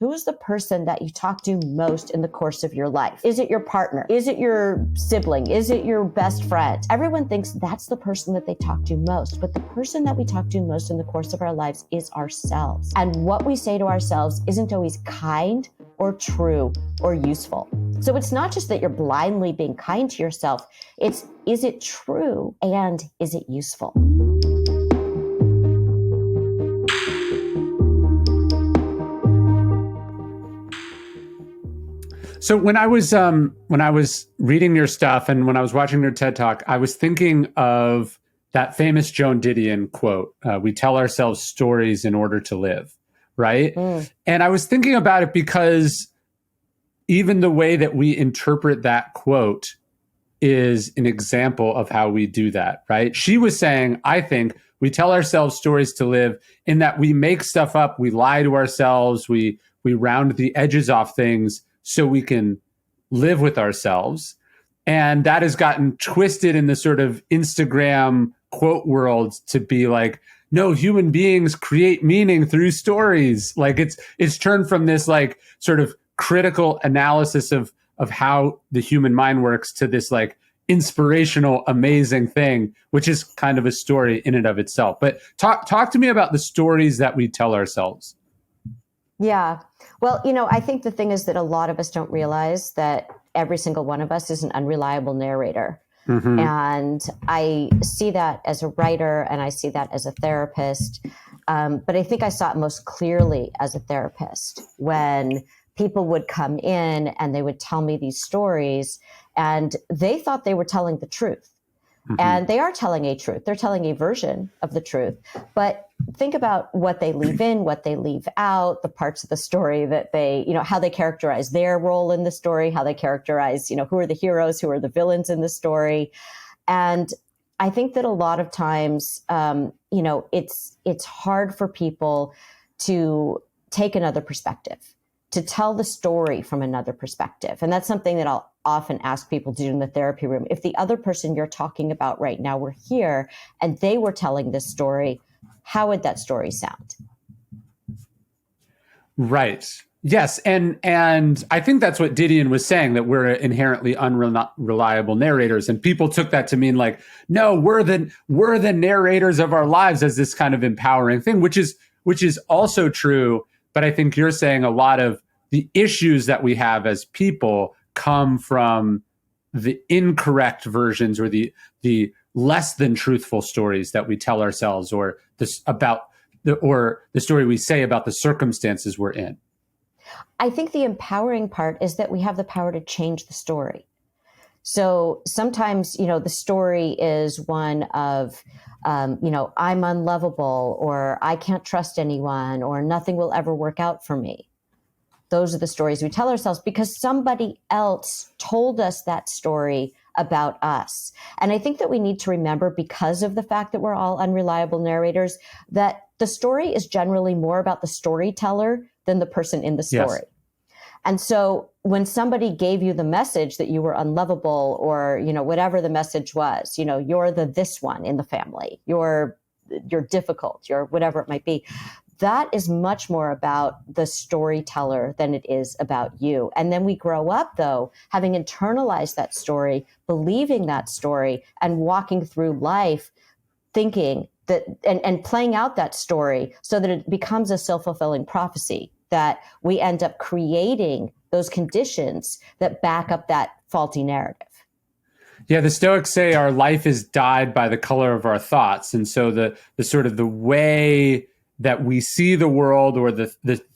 Who is the person that you talk to most in the course of your life? Is it your partner? Is it your sibling? Is it your best friend? Everyone thinks that's the person that they talk to most, but the person that we talk to most in the course of our lives is ourselves. And what we say to ourselves isn't always kind or true or useful. So it's not just that you're blindly being kind to yourself. It's, is it true and is it useful? So when I was reading your stuff and when I was watching your TED Talk, I was thinking of that famous Joan Didion quote, we tell ourselves stories in order to live, right? And I was thinking about it because even the way that we interpret that quote is an example of how we do that, right? She was saying, I think we tell ourselves stories to live in that we make stuff up, we lie to ourselves, we round the edges off things so we can live with ourselves. And that has gotten twisted in the sort of Instagram quote world to be like, no, human beings create meaning through stories. Like it's turned from this like sort of critical analysis of how the human mind works to this like inspirational, amazing thing, which is kind of a story in and of itself. But talk to me about the stories that we tell ourselves. Yeah. Well, I think the thing is that a lot of us don't realize that every single one of us is an unreliable narrator. Mm-hmm. And I see that as a writer and I see that as a therapist. But I think I saw it most clearly as a therapist when people would come in and they would tell me these stories and they thought they were telling the truth. Mm-hmm. And they are telling a truth. They're telling a version of the truth. But think about what they leave in, what they leave out, the parts of the story that they, how they characterize their role in the story, how they characterize, who are the heroes, who are the villains in the story. And I think that a lot of times, it's hard for people to take another perspective, to tell the story from another perspective. And that's something that I'll often ask people to do in the therapy room. If the other person you're talking about right now were here and they were telling this story, how would that story sound? Right. Yes. And I think that's what Didion was saying, that we're inherently unreliable narrators. And people took that to mean like, no, we're the narrators of our lives as this kind of empowering thing, which is also true. But I think you're saying a lot of the issues that we have as people come from the incorrect versions or the less than truthful stories that we tell ourselves, or the story we say about the circumstances we're in. I think the empowering part is that we have the power to change the story. So sometimes, the story is one of, I'm unlovable, or I can't trust anyone, or nothing will ever work out for me. Those are the stories we tell ourselves because somebody else told us that story about us. And I think that we need to remember, because of the fact that we're all unreliable narrators, that the story is generally more about the storyteller than the person in the story. Yes. And so when somebody gave you the message that you were unlovable, or, whatever the message was, you're this one in the family, you're difficult, you're whatever it might be, that is much more about the storyteller than it is about you. And then we grow up, though, having internalized that story, believing that story, and walking through life thinking that, and playing out that story so that it becomes a self-fulfilling prophecy, that we end up creating those conditions that back up that faulty narrative. Yeah, the Stoics say our life is dyed by the color of our thoughts. And so the sort of the way that we see the world, or the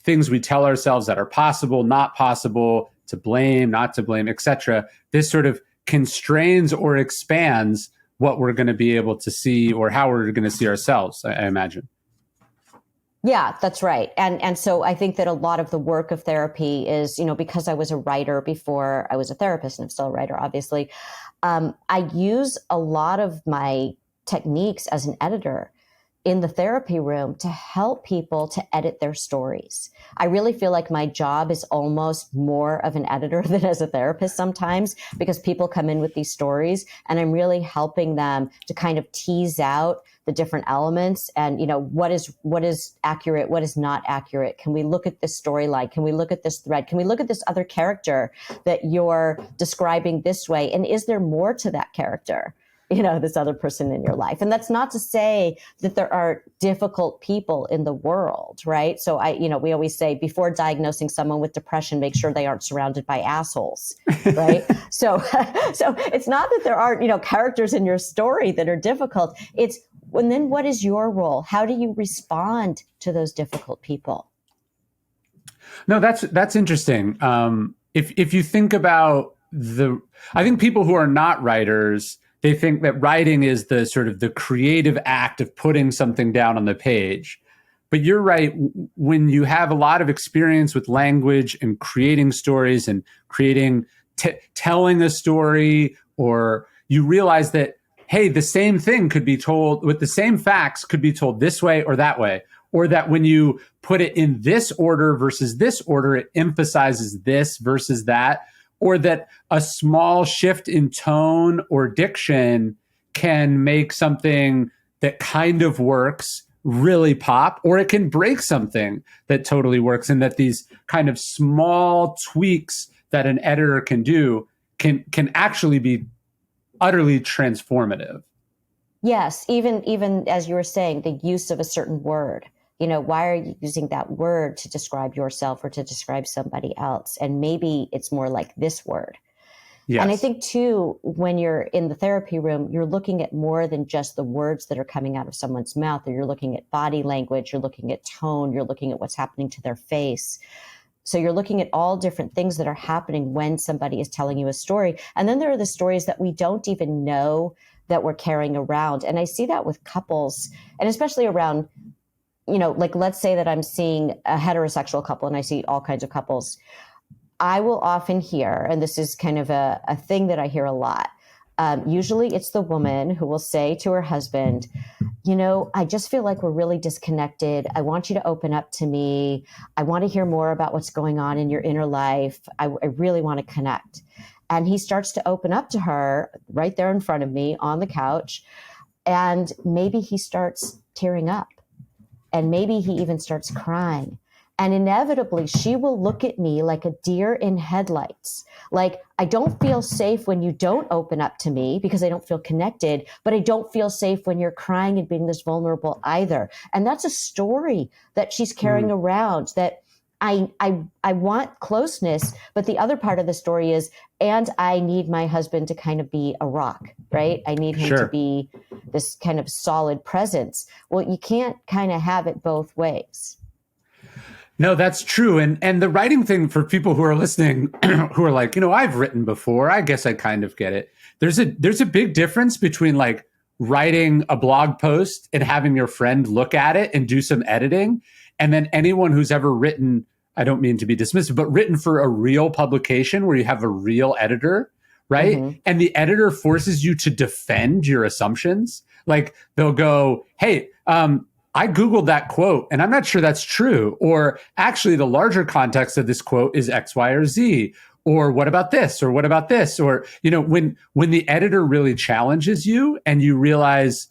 things we tell ourselves that are possible, not possible, to blame, not to blame, etc., this sort of constrains or expands what we're going to be able to see, or how we're going to see ourselves, I imagine. Yeah, that's right. And so I think that a lot of the work of therapy is, because I was a writer before I was a therapist, and I'm still a writer, obviously, I use a lot of my techniques as an editor in the therapy room to help people to edit their stories. I really feel like my job is almost more of an editor than as a therapist sometimes, because people come in with these stories and I'm really helping them to kind of tease out the different elements and, what is accurate, what is not accurate. Can we look at this storyline? Can we look at this thread? Can we look at this other character that you're describing this way? And is there more to that character? This other person in your life. And that's not to say that there are difficult people in the world, right? So we always say before diagnosing someone with depression, make sure they aren't surrounded by assholes, right? so it's not that there aren't, characters in your story that are difficult. It's then what is your role? How do you respond to those difficult people? No, that's interesting. If you think about I think people who are not writers, they think that writing is the sort of the creative act of putting something down on the page. But you're right. When you have a lot of experience with language and creating stories and telling a story, or you realize that, hey, the same thing could be told with the same facts could be told this way or that way, or that when you put it in this order versus this order, it emphasizes this versus that. Or that a small shift in tone or diction can make something that kind of works really pop, or it can break something that totally works. And that these kind of small tweaks that an editor can do can actually be utterly transformative. Yes, even as you were saying, the use of a certain word. Why are you using that word to describe yourself or to describe somebody else? And maybe it's more like this word. Yes. And I think too, when you're in the therapy room, you're looking at more than just the words that are coming out of someone's mouth, or you're looking at body language, you're looking at tone, you're looking at what's happening to their face. So you're looking at all different things that are happening when somebody is telling you a story. And then there are the stories that we don't even know that we're carrying around. And I see that with couples, and especially around, like let's say that I'm seeing a heterosexual couple and I see all kinds of couples. I will often hear, and this is kind of a thing that I hear a lot. Usually it's the woman who will say to her husband, I just feel like we're really disconnected. I want you to open up to me. I want to hear more about what's going on in your inner life. I really want to connect. And he starts to open up to her right there in front of me on the couch. And maybe he starts tearing up. And maybe he even starts crying. And inevitably, she will look at me like a deer in headlights. Like, I don't feel safe when you don't open up to me because I don't feel connected, but I don't feel safe when you're crying and being this vulnerable either. And that's a story that she's carrying around, that I want closeness, but the other part of the story is, and I need my husband to kind of be a rock, right? I need him to be this kind of solid presence. Well, you can't kind of have it both ways. No, that's true. And the writing thing, for people who are listening, who are like, I've written before, I guess I kind of get it. There's a big difference between like writing a blog post and having your friend look at it and do some editing. And then anyone who's ever written, I don't mean to be dismissive, but written for a real publication where you have a real editor, right? Mm-hmm. And the editor forces you to defend your assumptions. Like they'll go, hey, I Googled that quote and I'm not sure that's true. Or actually the larger context of this quote is X, Y, or Z. Or what about this? Or what about this? Or, when the editor really challenges you and you realize,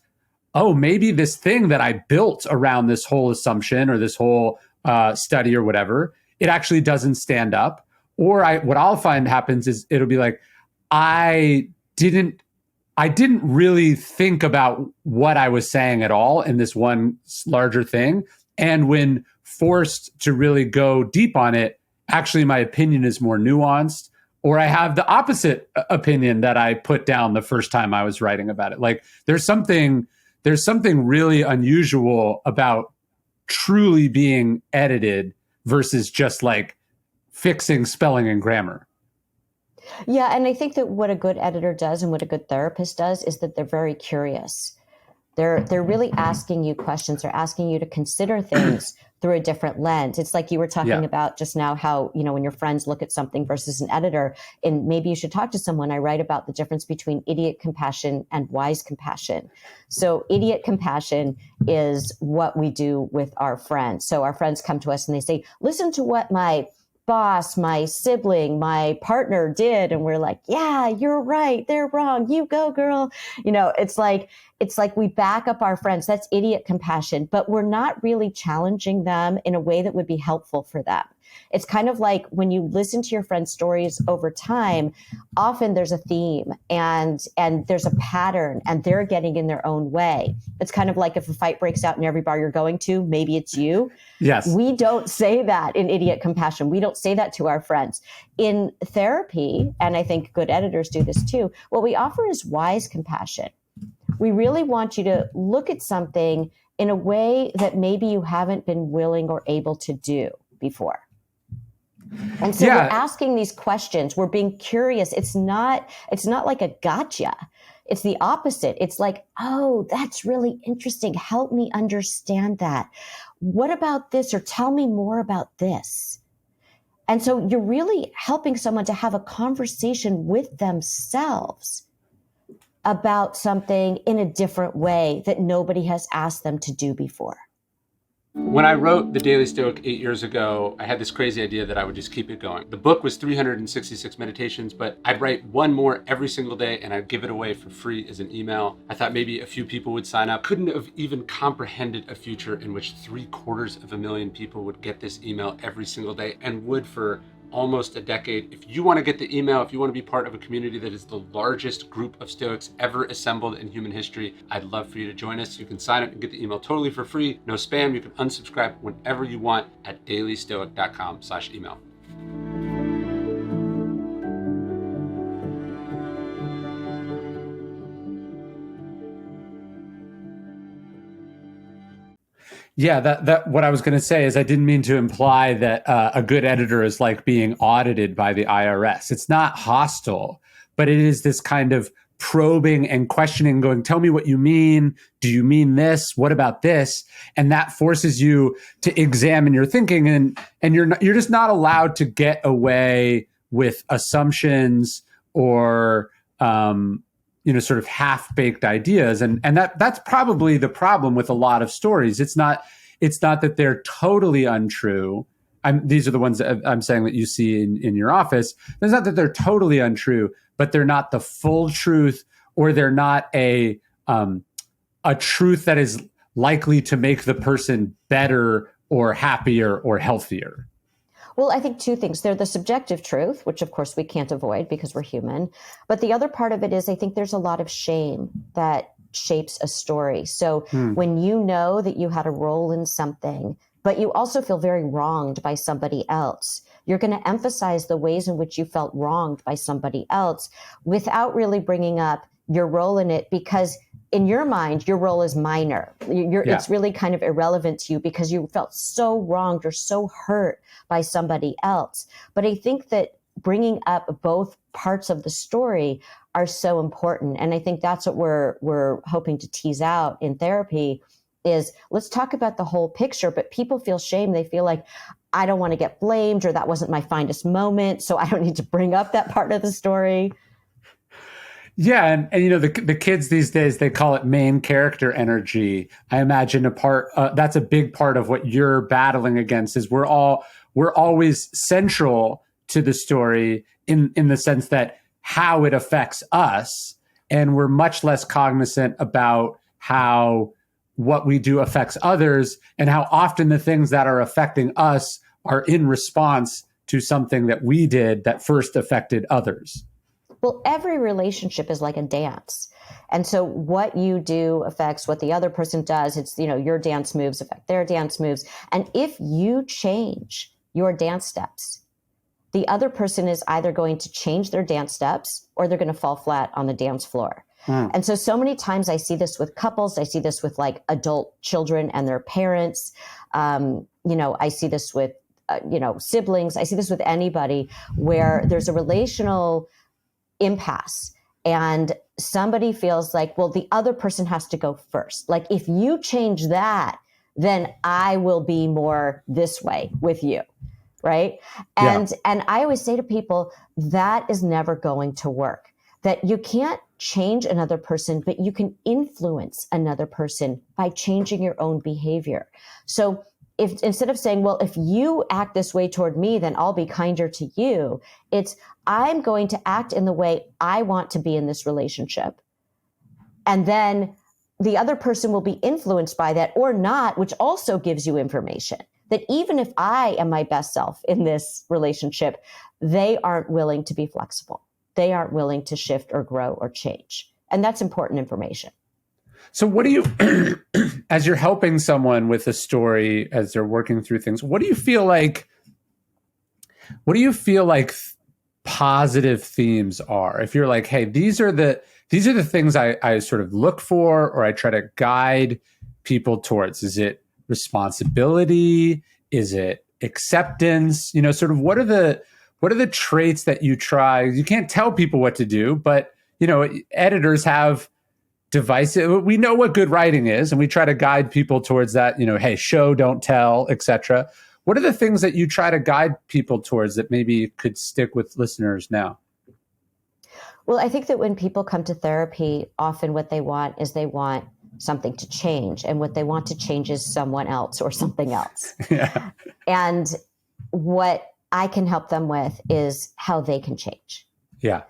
oh, maybe this thing that I built around this whole assumption or this whole study or whatever, it actually doesn't stand up. Or what I'll find happens is it'll be like, I didn't really think about what I was saying at all in this one larger thing. And when forced to really go deep on it, actually my opinion is more nuanced, or I have the opposite opinion that I put down the first time I was writing about it. Like there's something really unusual about truly being edited versus just like fixing spelling and grammar. Yeah, and I think that what a good editor does and what a good therapist does is that they're very curious. They're really asking you questions. They're asking you to consider things through a different lens. It's like you were talking about just now, how, when your friends look at something versus an editor, and maybe you should talk to someone. I write about the difference between idiot compassion and wise compassion. So idiot compassion is what we do with our friends. So our friends come to us and they say, listen to what my boss, my sibling, my partner did. And we're like, yeah, you're right. They're wrong. You go, girl. It's like we back up our friends. That's idiot compassion, but we're not really challenging them in a way that would be helpful for them. It's kind of like when you listen to your friends' stories over time, often there's a theme and there's a pattern, and they're getting in their own way. It's kind of like if a fight breaks out in every bar you're going to, maybe it's you. Yes. We don't say that in idiot compassion. We don't say that to our friends. In therapy, and I think good editors do this too, what we offer is wise compassion. We really want you to look at something in a way that maybe you haven't been willing or able to do before. And so we're asking these questions. We're being curious. It's not like a gotcha. It's the opposite. It's like, oh, that's really interesting. Help me understand that. What about this? Or tell me more about this. And so you're really helping someone to have a conversation with themselves about something in a different way that nobody has asked them to do before. When I wrote The Daily Stoic 8 years ago, I had this crazy idea that I would just keep it going. The book was 366 meditations, but I'd write one more every single day and I'd give it away for free as an email. I thought maybe a few people would sign up. Couldn't have even comprehended a future in which 750,000 people would get this email every single day, and would for almost a decade. If you want to get the email, if you want to be part of a community that is the largest group of Stoics ever assembled in human history, I'd love for you to join us. You can sign up and get the email totally for free. No spam. You can unsubscribe whenever you want at dailystoic.com/email. Yeah, that what I was going to say is I didn't mean to imply that a good editor is like being audited by the IRS. It's not hostile, but it is this kind of probing and questioning, going, tell me what you mean. Do you mean this? What about this? And that forces you to examine your thinking, and you're just not allowed to get away with assumptions or sort of half-baked ideas. And that's probably the problem with a lot of stories. It's not that they're totally untrue. These are the ones that I'm saying that you see in your office. It's not that they're totally untrue, but they're not the full truth, or they're not a truth that is likely to make the person better or happier or healthier. Well, I think two things. They're the subjective truth, which of course we can't avoid because we're human. But the other part of it is I think there's a lot of shame that shapes a story. So when you know that you had a role in something, but you also feel very wronged by somebody else, you're going to emphasize the ways in which you felt wronged by somebody else without really bringing up your role in it, because in your mind, your role is minor. It's really kind of irrelevant to you because you felt so wronged or so hurt by somebody else. But I think that bringing up both parts of the story are so important. And I think that's what we're hoping to tease out in therapy is let's talk about the whole picture, but people feel shame. They feel like, I don't want to get blamed, or that wasn't my finest moment, so I don't need to bring up that part of the story. Yeah, and the kids these days, they call it main character energy. I imagine that's a big part of what you're battling against. Is we're always central to the story in the sense that how it affects us, and we're much less cognizant about how what we do affects others, and how often the things that are affecting us are in response to something that we did that first affected others. Well, every relationship is like a dance. And so what you do affects what the other person does. It's, your dance moves affect their dance moves. And if you change your dance steps, the other person is either going to change their dance steps or they're going to fall flat on the dance floor. And so many times I see this with couples. I see this with like adult children and their parents. I see this with, siblings. I see this with anybody where there's a relational impasse and somebody feels like, well, the other person has to go first. Like, if you change that, then I will be more this way with you. Right. And I always say to people, that is never going to work, that you can't change another person, but you can influence another person by changing your own behavior. So if instead of saying, well, if you act this way toward me, then I'll be kinder to you, it's, I'm going to act in the way I want to be in this relationship. And then the other person will be influenced by that or not, which also gives you information that even if I am my best self in this relationship, they aren't willing to be flexible. They aren't willing to shift or grow or change. And that's important information. So what do you, as you're helping someone with a story, as they're working through things, what do you feel like positive themes are? If you're like, hey, these are the things I sort of look for, or I try to guide people towards. Is it responsibility? Is it acceptance? Sort of what are the traits that you try? You can't tell people what to do, but editors have devices. We know what good writing is, and we try to guide people towards that. Hey, show, don't tell, etc. What are the things that you try to guide people towards that maybe could stick with listeners now? Well, I think that when people come to therapy, often what they want is they want something to change. And what they want to change is someone else or something else. Yeah. And what I can help them with is how they can change. Yeah.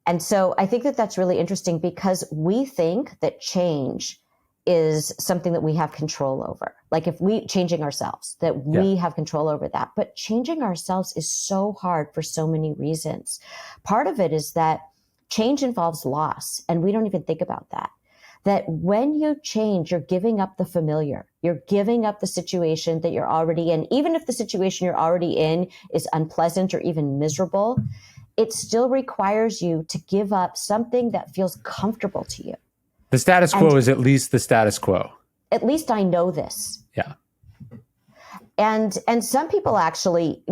And so I think that that's really interesting, because we think that change is something that we have control over. Like if we changing ourselves, that we have control over that. But changing ourselves is so hard for so many reasons. Part of it is that change involves loss, and we don't even think about that. That when you change, you're giving up the familiar. You're giving up the situation that you're already in. Even if the situation you're already in is unpleasant or even miserable, it still requires you to give up something that feels comfortable to you. The status quo is at least the status quo. At least I know this. Yeah. And some people actually,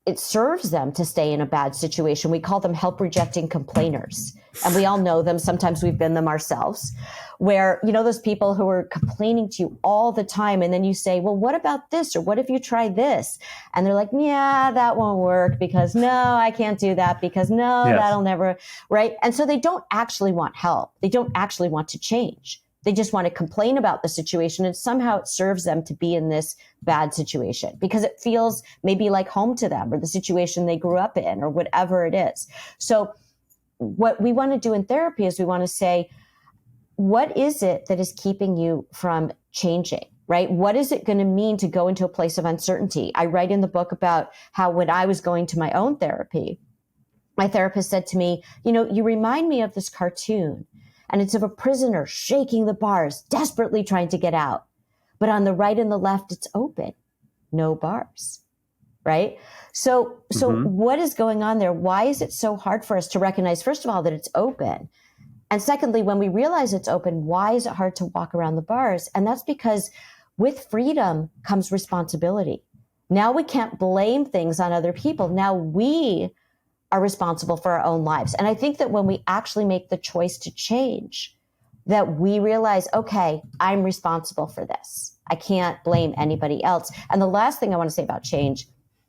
it serves them to stay in a bad situation. We call them help rejecting complainers. And we all know them. Sometimes we've been them ourselves, where, those people who are complaining to you all the time. And then you say, well, what about this? Or what if you try this? And they're like, yeah, that won't work, because no, I can't do that, because no, that'll never, right? And so they don't actually want help. They don't actually want to change. They just want to complain about the situation, and somehow it serves them to be in this bad situation because it feels maybe like home to them, or the situation they grew up in, or whatever it is. So what we want to do in therapy is we want to say, what is it that is keeping you from changing, right? What is it going to mean to go into a place of uncertainty? I write in the book about how when I was going to my own therapy, my therapist said to me, you remind me of this cartoon. And it's of a prisoner shaking the bars, desperately trying to get out. But on the right and the left, it's open, no bars, right? So what is going on there? Why is it so hard for us to recognize, first of all, that it's open? And secondly, when we realize it's open, why is it hard to walk around the bars? And that's because with freedom comes responsibility. Now we can't blame things on other people. Now we are responsible for our own lives. And I think that when we actually make the choice to change, that we realize, okay, I'm responsible for this. I can't blame anybody else. And the last thing I want to say about change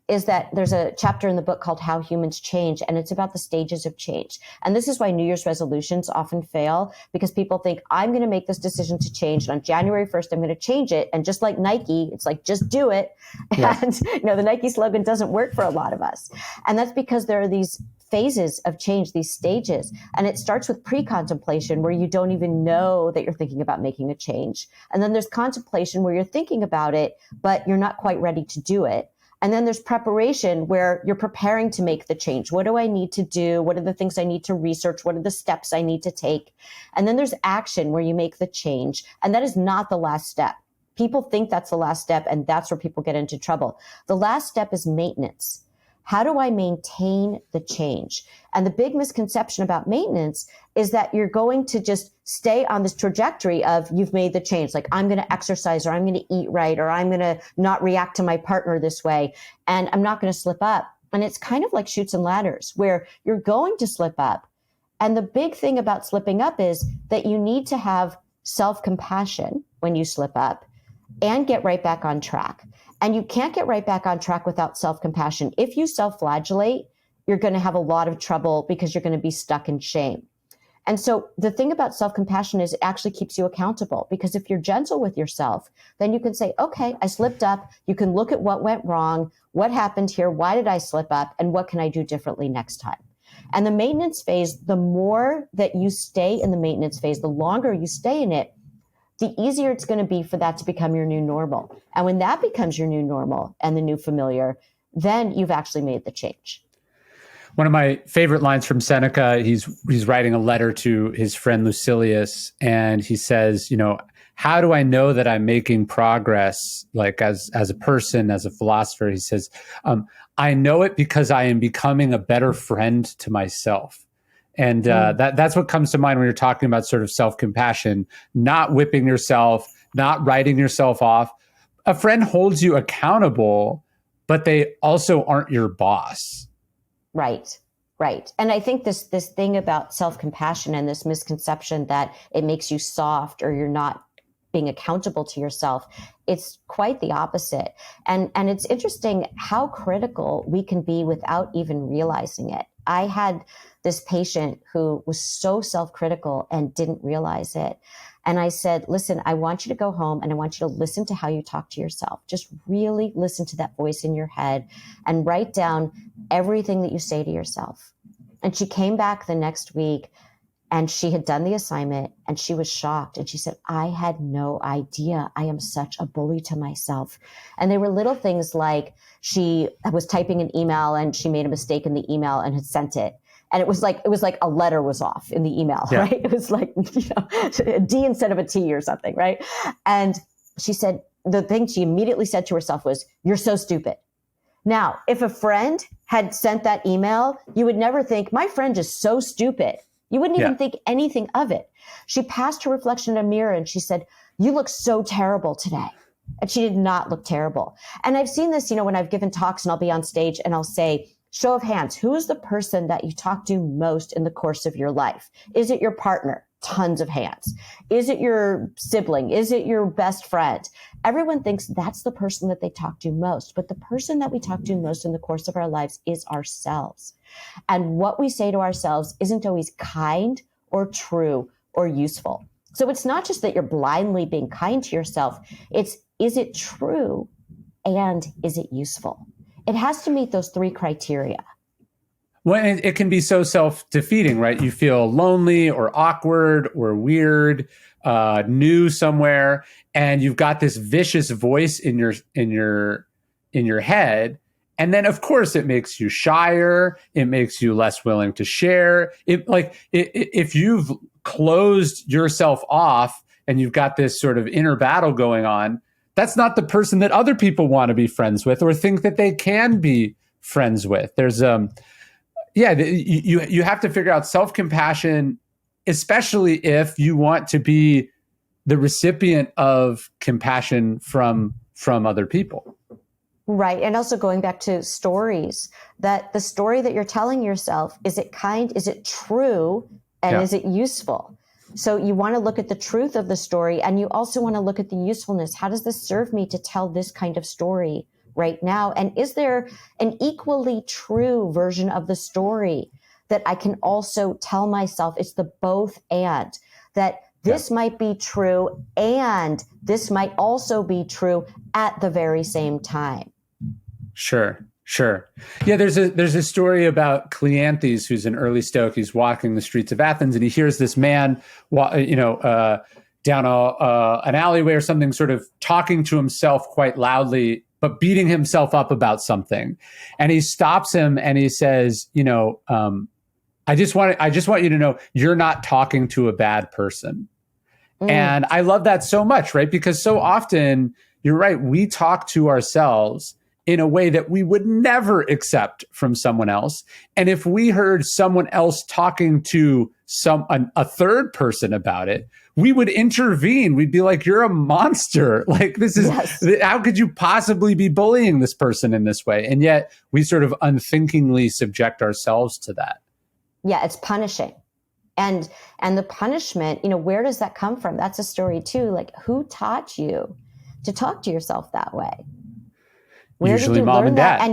is that there's a chapter in the book called How Humans Change, and it's about the stages of change. And this is why New Year's resolutions often fail, because people think, I'm going to make this decision to change, and on January 1st, I'm going to change it. And just like Nike, it's like, just do it. Yes. And, the Nike slogan doesn't work for a lot of us. And that's because there are these phases of change, these stages. And it starts with pre-contemplation, where you don't even know that you're thinking about making a change. And then there's contemplation, where you're thinking about it, but you're not quite ready to do it. And then there's preparation, where you're preparing to make the change. What do I need to do? What are the things I need to research? What are the steps I need to take? And then there's action, where you make the change. And that is not the last step. People think that's the last step, and that's where people get into trouble. The last step is maintenance. How do I maintain the change? And the big misconception about maintenance is that you're going to just stay on this trajectory of you've made the change. Like, I'm going to exercise, or I'm going to eat right, or I'm going to not react to my partner this way, and I'm not going to slip up. And it's kind of like Chutes and Ladders, where you're going to slip up, And the big thing about slipping up is that you need to have self-compassion when you slip up and get right back on track. And you can't get right back on track without self-compassion. If you self-flagellate, you're going to have a lot of trouble because you're going to be stuck in shame. And so the thing about self-compassion is it actually keeps you accountable, because if you're gentle with yourself, then you can say, okay, I slipped up. You can look at what went wrong, what happened here, why did I slip up, and what can I do differently next time? And the maintenance phase, the more that you stay in the maintenance phase, the longer you stay in it, the easier it's going to be for that to become your new normal. And when that becomes your new normal and the new familiar, then you've actually made the change. One of my favorite lines from Seneca, he's writing a letter to his friend Lucilius, and he says, how do I know that I'm making progress, like as a person, as a philosopher? He says, I know it because I am becoming a better friend to myself. And that's what comes to mind when you're talking about sort of self-compassion, not whipping yourself, not writing yourself off. A friend holds you accountable, but they also aren't your boss. Right. And I think this thing about self-compassion and this misconception that it makes you soft or you're not being accountable to yourself, it's quite the opposite. And it's interesting how critical we can be without even realizing it. I had this patient who was so self-critical and didn't realize it. And I said, listen, I want you to go home and I want you to listen to how you talk to yourself. Just really listen to that voice in your head and write down everything that you say to yourself. And she came back the next week and she had done the assignment and she was shocked. And she said, I had no idea. I am such a bully to myself. And they were little things like she was typing an email and she made a mistake in the email and had sent it. And it was like a letter was off in the email, yeah. Right? It was like, a D instead of a T or something, right? And she said, the thing she immediately said to herself was, you're so stupid. Now, if a friend had sent that email, you would never think, my friend is so stupid. You wouldn't even think anything of it. She passed her reflection in a mirror and she said, you look so terrible today. And she did not look terrible. And I've seen this, when I've given talks and I'll be on stage and I'll say, show of hands, who is the person that you talk to most in the course of your life? Is it your partner? Tons of hands. Is it your sibling? Is it your best friend? Everyone thinks that's the person that they talk to most, but the person that we talk to most in the course of our lives is ourselves. And what we say to ourselves isn't always kind or true or useful. So it's not just that you're blindly being kind to yourself. It's, is it true and is it useful? It has to meet those three criteria. Well, it can be so self-defeating, right? You feel lonely or awkward or weird, new somewhere, and you've got this vicious voice in your head. And then, of course, it makes you shyer. It makes you less willing to share. If you've closed yourself off and you've got this sort of inner battle going on, that's not the person that other people want to be friends with or think that they can be friends with. There's you have to figure out self-compassion, especially if you want to be the recipient of compassion from other people. Right. And also going back to stories, that the story that you're telling yourself, is it kind, is it true, and is it useful? So you want to look at the truth of the story, and you also want to look at the usefulness. How does this serve me to tell this kind of story right now? And is there an equally true version of the story that I can also tell myself? It's the both and, that this might be true and this might also be true at the very same time. Sure. Yeah, there's a story about Cleanthes, who's an early Stoic. He's walking the streets of Athens, and he hears this man, down an alleyway or something, sort of talking to himself quite loudly, but beating himself up about something. And he stops him and he says, I just want you to know you're not talking to a bad person. And I love that so much, right? Because so often, you're right, we talk to ourselves in a way that we would never accept from someone else. And if we heard someone else talking to a third person about it, we would intervene. We'd be like, you're a monster. Like, this is, how could you possibly be bullying this person in this way? And yet we sort of unthinkingly subject ourselves to that. Yeah, it's punishing. And the punishment, where does that come from? That's a story too. Like, who taught you to talk to yourself that way? Where did Usually you mom learn and that? dad.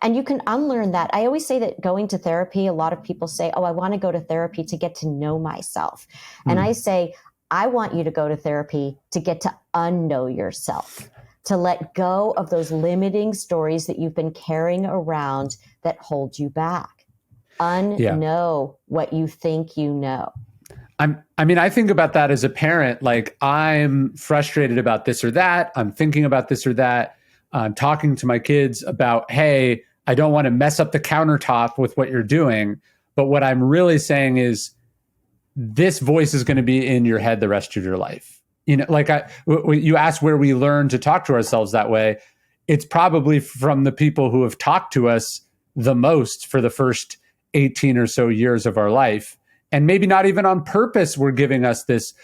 And you can unlearn that. I always say that going to therapy, a lot of people say, oh, I want to go to therapy to get to know myself. And I say, I want you to go to therapy to get to unknow yourself, to let go of those limiting stories that you've been carrying around that hold you back. Unknow what you think you know. I think about that as a parent. Like, I'm frustrated about this or that. I'm thinking about this or that. I'm talking to my kids about, hey, I don't want to mess up the countertop with what you're doing. But what I'm really saying is, this voice is going to be in your head the rest of your life. You ask where we learn to talk to ourselves that way. It's probably from the people who have talked to us the most for the first 18 or so years of our life. And maybe not even on purpose, we're giving us this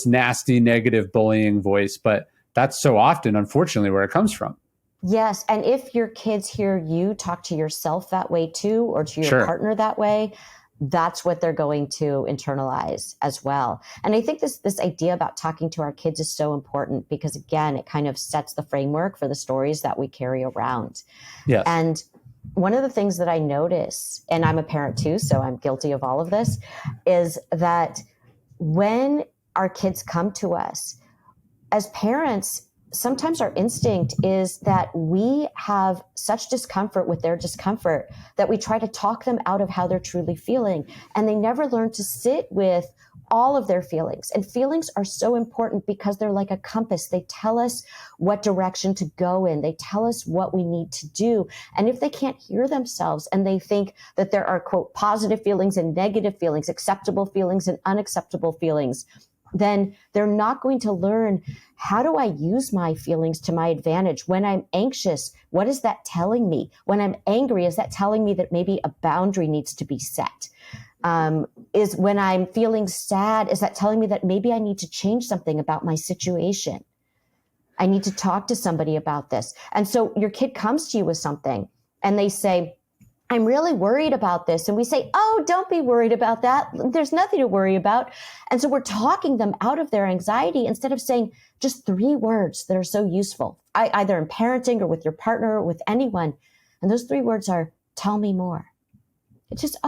nasty, negative bullying voice. But that's so often, unfortunately, where it comes from. Yes. And if your kids hear you talk to yourself that way too, or to your partner that way, that's what they're going to internalize as well. And I think this idea about talking to our kids is so important because, again, it kind of sets the framework for the stories that we carry around. Yes. And one of the things that I notice, and I'm a parent too, so I'm guilty of all of this, is that when our kids come to us, as parents, sometimes our instinct is that we have such discomfort with their discomfort that we try to talk them out of how they're truly feeling. And they never learn to sit with all of their feelings. And feelings are so important because they're like a compass. They tell us what direction to go in. They tell us what we need to do. And if they can't hear themselves and they think that there are, quote, positive feelings and negative feelings, acceptable feelings and unacceptable feelings, then they're not going to learn, how do I use my feelings to my advantage? When I'm anxious, what is that telling me? When I'm angry, is that telling me that maybe a boundary needs to be set? Is when I'm feeling sad, is that telling me that maybe I need to change something about my situation? I need to talk to somebody about this. And so your kid comes to you with something and they say, I'm really worried about this. And we say, oh, don't be worried about that. There's nothing to worry about. And so we're talking them out of their anxiety instead of saying just 3 words that are so useful, either in parenting or with your partner or with anyone. And those 3 words are, tell me more. It's just,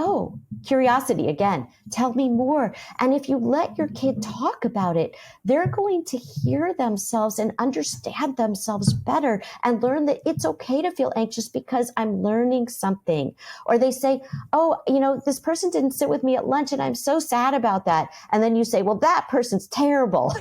curiosity again, tell me more. And if you let your kid talk about it, they're going to hear themselves and understand themselves better and learn that it's okay to feel anxious because I'm learning something. Or they say, this person didn't sit with me at lunch and I'm so sad about that. And then you say, well, that person's terrible,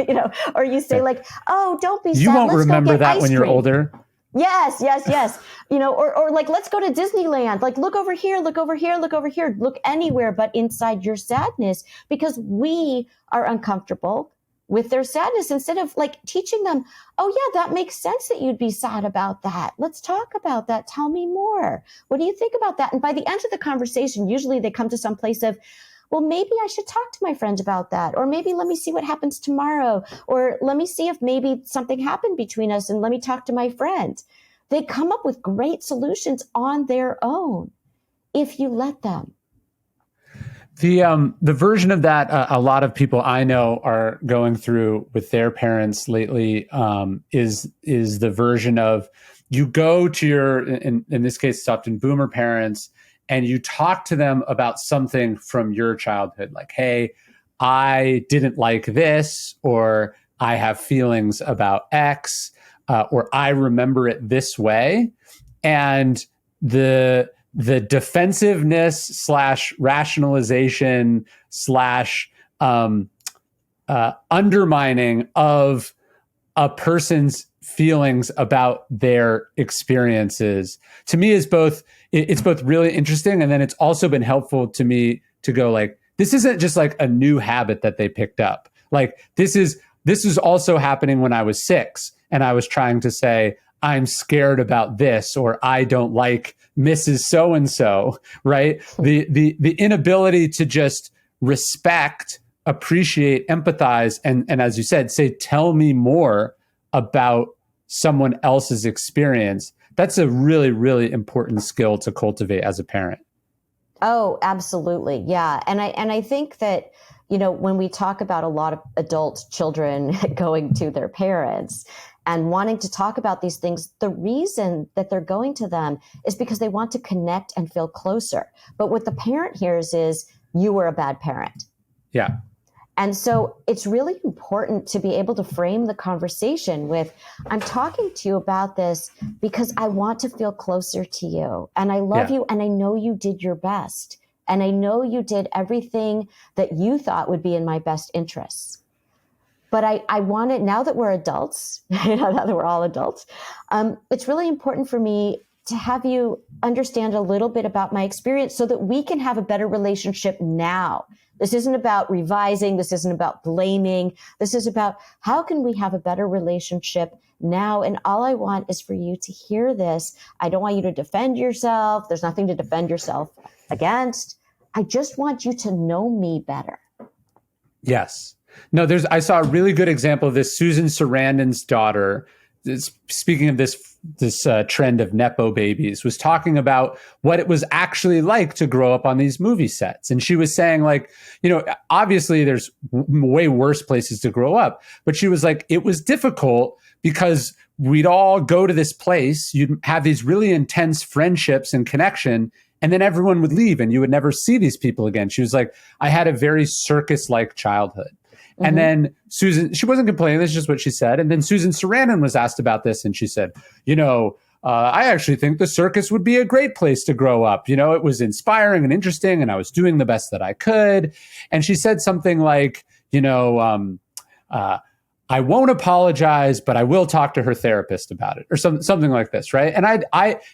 or you say like, oh, don't be sad. You won't Let's remember go get that ice when you're cream. older. Yes. Or like, let's go to Disneyland. Like, look over here, look over here, look over here, look anywhere but inside your sadness, because we are uncomfortable with their sadness instead of like teaching them, oh yeah, that makes sense that you'd be sad about that. Let's talk about that. Tell me more. What do you think about that? And by the end of the conversation, usually they come to some place of, well, maybe I should talk to my friend about that. Or maybe let me see what happens tomorrow. Or let me see if maybe something happened between us and let me talk to my friend. They come up with great solutions on their own if you let them. The version of that a lot of people I know are going through with their parents lately is the version of, you go to your, in this case, it's often boomer parents, and you talk to them about something from your childhood, like, hey, I didn't like this, or I have feelings about X, or I remember it this way. And the defensiveness / rationalization / undermining of a person's feelings about their experiences, to me, is it's both really interesting, and then it's also been helpful to me to go like, this isn't just like a new habit that they picked up. Like, this is also happening when I was 6 and I was trying to say, I'm scared about this, or I don't like Mrs. So-and-so, right? The inability to just respect, appreciate, empathize, and as you said, say, tell me more about someone else's experience. That's a really, really important skill to cultivate as a parent. Oh, absolutely. Yeah. And I think that, when we talk about a lot of adult children going to their parents and wanting to talk about these things, the reason that they're going to them is because they want to connect and feel closer. But what the parent hears is, you were a bad parent. Yeah. And so it's really important to be able to frame the conversation with, I'm talking to you about this because I want to feel closer to you. And I love you. And I know you did your best. And I know you did everything that you thought would be in my best interests. But I want it, now that we're adults, now that we're all adults, it's really important for me to have you understand a little bit about my experience so that we can have a better relationship now. This isn't about revising. This isn't about blaming. This is about how can we have a better relationship now? And all I want is for you to hear this. I don't want you to defend yourself. There's nothing to defend yourself against. I just want you to know me better. Yes. No, I saw a really good example of this. Susan Sarandon's daughter, speaking of this trend of Nepo babies, was talking about what it was actually like to grow up on these movie sets. And she was saying, like, obviously there's way worse places to grow up, but she was like, it was difficult because we'd all go to this place, you'd have these really intense friendships and connection, and then everyone would leave and you would never see these people again. She was like, I had a very circus-like childhood. And then Susan, she wasn't complaining. This is just what she said. And then Susan Sarandon was asked about this. And she said, I actually think the circus would be a great place to grow up. It was inspiring and interesting, and I was doing the best that I could. And she said something like, I won't apologize, but I will talk to her therapist about it, or something like this, right? And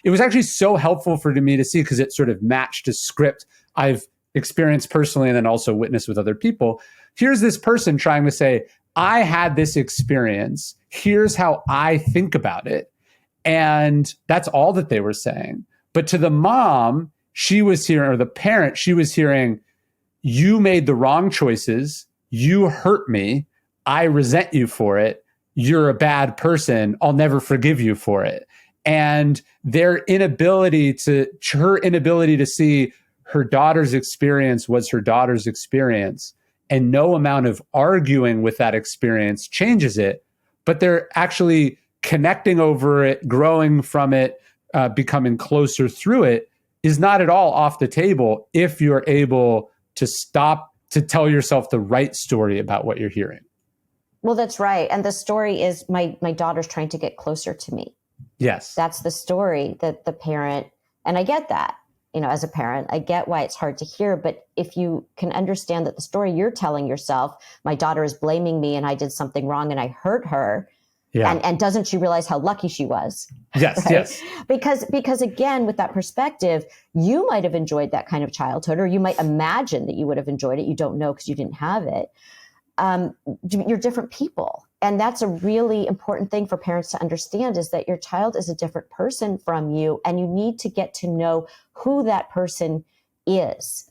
it was actually so helpful for me to see, because it sort of matched a script I've experienced personally and then also witnessed with other people. Here's this person trying to say, I had this experience. Here's how I think about it. And that's all that they were saying. But to the mom, she was hearing, or the parent, she was hearing, you made the wrong choices. You hurt me. I resent you for it. You're a bad person. I'll never forgive you for it. And her inability to see her daughter's experience was her daughter's experience. And no amount of arguing with that experience changes it, but they're actually connecting over it, growing from it, becoming closer through it, is not at all off the table if you're able to stop to tell yourself the right story about what you're hearing. Well, that's right. And the story is my daughter's trying to get closer to me. Yes. That's the story that the parent, and I get that. As a parent, I get why it's hard to hear, but if you can understand that the story you're telling yourself, my daughter is blaming me and I did something wrong and I hurt her. Yeah. And doesn't she realize how lucky she was? Yes, right? Yes. Because again, with that perspective, you might have enjoyed that kind of childhood, or you might imagine that you would have enjoyed it. You don't know because you didn't have it. You're different people. And that's a really important thing for parents to understand, is that your child is a different person from you, and you need to get to know who that person is.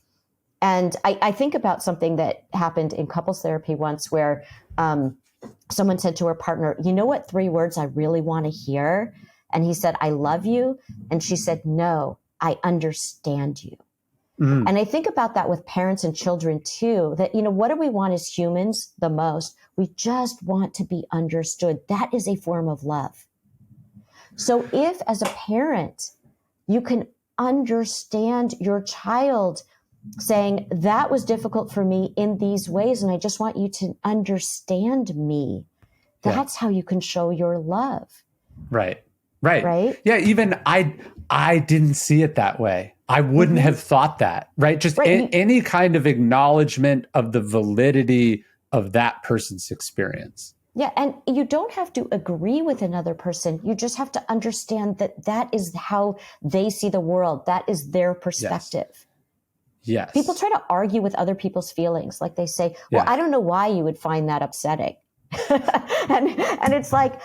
And I think about something that happened in couples therapy once, where someone said to her partner, you know what 3 words I really want to hear? And he said, I love you. And she said, no, I understand you. Mm-hmm. And I think about that with parents and children too, that, what do we want as humans the most? We just want to be understood. That is a form of love. So if, as a parent, you can understand your child saying, that was difficult for me in these ways, and I just want you to understand me, that's how you can show your love. Right. Yeah, even I didn't see it that way. I wouldn't have thought that, right? Just any kind of acknowledgement of the validity of that person's experience. Yeah, and you don't have to agree with another person. You just have to understand that that is how they see the world. That is their perspective. Yes. People try to argue with other people's feelings. Like they say, well, I don't know why you would find that upsetting. and it's like,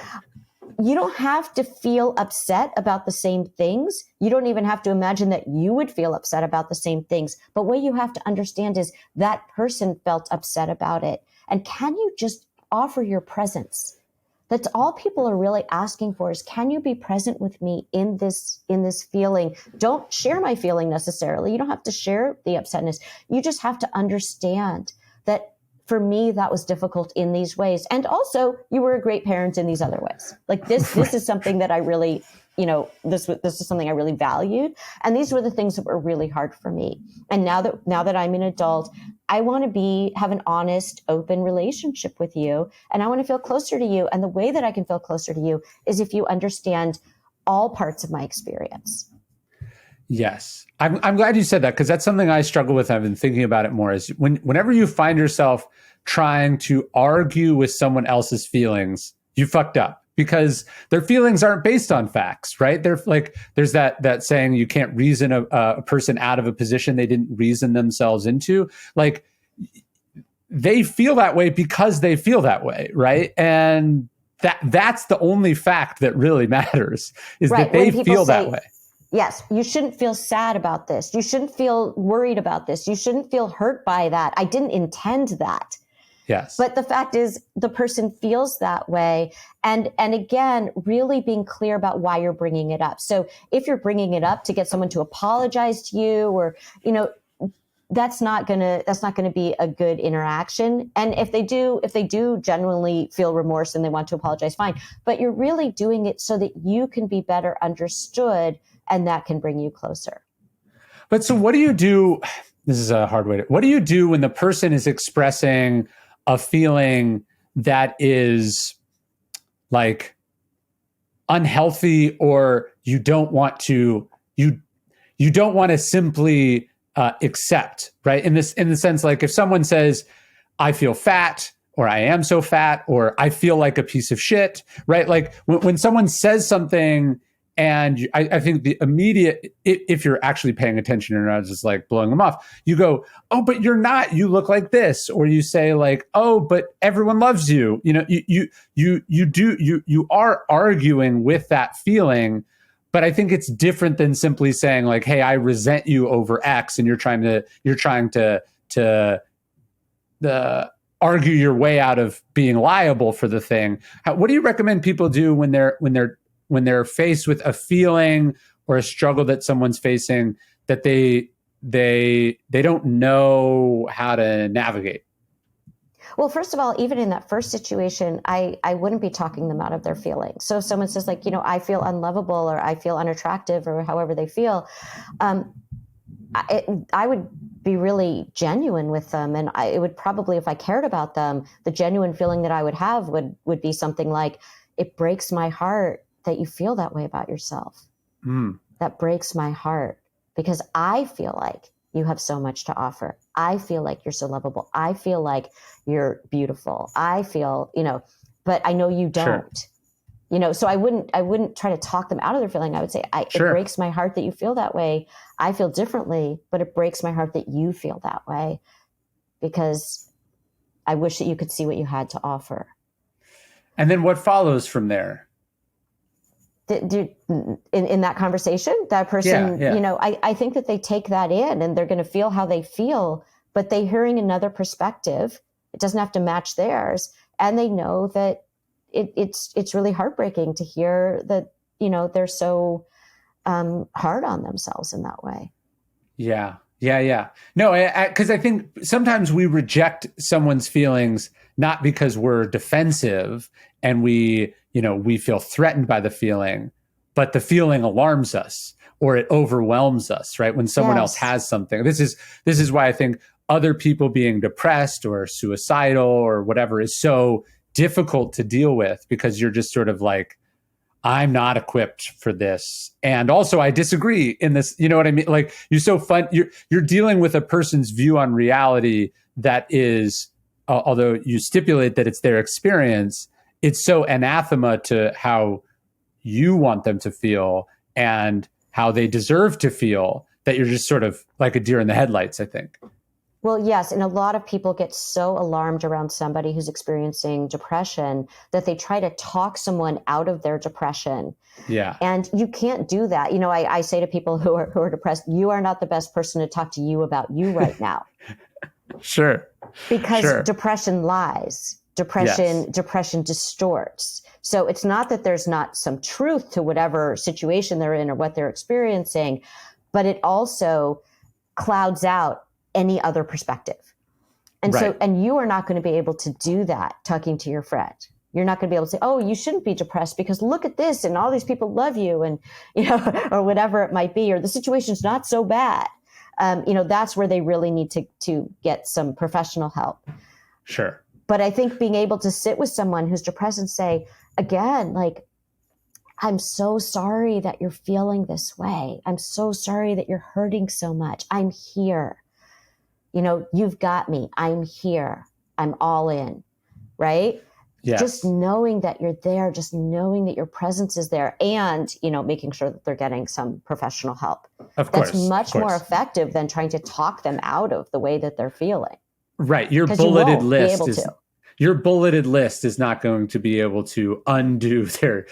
you don't have to feel upset about the same things. You don't even have to imagine that you would feel upset about the same things. But what you have to understand is that person felt upset about it. And can you just offer your presence That's all people are really asking for is, can you be present with me in this feeling? Don't share my feeling necessarily. You don't have to share the upsetness. You just have to understand that for me, that was difficult in these ways. And also you were a great parent in these other ways. Like this is something that I really, this is something I really valued. And these were the things that were really hard for me. And now that I'm an adult, I want to have an honest, open relationship with you. And I want to feel closer to you. And the way that I can feel closer to you is if you understand all parts of my experience. Yes. I'm glad you said that, because that's something I struggle with. I've been thinking about it more, is whenever you find yourself trying to argue with someone else's feelings, you fucked up, because their feelings aren't based on facts, right? They're like, there's that saying, you can't reason a person out of a position they didn't reason themselves into. Like, they feel that way because they feel that way, right? And that's the only fact that really matters, is that they feel that way. Yes, you shouldn't feel sad about this. You shouldn't feel worried about this. You shouldn't feel hurt by that. I didn't intend that. Yes. But the fact is, the person feels that way. And again, really being clear about why you're bringing it up. So if you're bringing it up to get someone to apologize to you, or, that's not gonna be a good interaction. And if they do genuinely feel remorse and they want to apologize, fine. But you're really doing it so that you can be better understood, and that can bring you closer. But so what do you do? This is a hard way what do you do when the person is expressing a feeling that is like unhealthy, or you don't want to simply accept, right? In the sense, like, if someone says, I feel fat, or I am so fat, or I feel like a piece of shit, right? Like when someone says something, and I think the immediate, if you're actually paying attention and not just like blowing them off, you go, oh, but you're not, you look like this. Or you say like, oh, but everyone loves you. You are arguing with that feeling. But I think it's different than simply saying like, hey, I resent you over X, and you're trying to argue your way out of being liable for the thing. What do you recommend people do when they're faced with a feeling or a struggle that someone's facing that they don't know how to navigate? Well, first of all, even in that first situation, I wouldn't be talking them out of their feelings. So if someone says like, I feel unlovable, or I feel unattractive, or however they feel, I would be really genuine with them. And it would probably, if I cared about them, the genuine feeling that I would have would be something like, it breaks my heart that you feel that way about yourself. That breaks my heart, because I feel like you have so much to offer. I feel like you're so lovable. I feel like you're beautiful. I feel, but I know you don't. Sure. So I wouldn't try to talk them out of their feeling. I would say, It breaks my heart that you feel that way. I feel differently, but it breaks my heart that you feel that way, because I wish that you could see what you had to offer. And then what follows from there? In that conversation, that person, I think that they take that in, and they're going to feel how they feel, but they're hearing another perspective. It doesn't have to match theirs. And they know that it's really heartbreaking to hear that, they're so hard on themselves in that way. Yeah. No, because I think sometimes we reject someone's feelings not because we're defensive and we feel threatened by the feeling, but the feeling alarms us, or it overwhelms us, right? When someone else has something. This is why I think other people being depressed or suicidal or whatever is so difficult to deal with, because you're just sort of like, I'm not equipped for this. And also I disagree in this, you know what I mean? Like, you're dealing with a person's view on reality that is, although you stipulate that it's their experience, it's so anathema to how you want them to feel and how they deserve to feel, that you're just sort of like a deer in the headlights, I think. Well, yes. And a lot of people get so alarmed around somebody who's experiencing depression that they try to talk someone out of their depression. Yeah. And you can't do that. I say to people who are depressed, you are not the best person to talk to you about you right now. Sure. Because depression lies. Yes. Depression distorts. So it's not that there's not some truth to whatever situation they're in or what they're experiencing, but it also clouds out any other perspective. And Right. so, and you are not going to be able to do that talking to your friend. You're not going to be able to say, oh, you shouldn't be depressed because look at this and all these people love you and, or whatever it might be, or the situation's not so bad. That's where they really need to get some professional help. Sure. But I think being able to sit with someone who's depressed and say, again, like, I'm so sorry that you're feeling this way. I'm so sorry that you're hurting so much. I'm here. You've got me. I'm here. I'm all in. Right? Yes. Just knowing that you're there, just knowing that your presence is there, and, making sure that they're getting some professional help. Of course. That's much more effective than trying to talk them out of the way that they're feeling. Right. Your bulleted list is not going to be able to undo their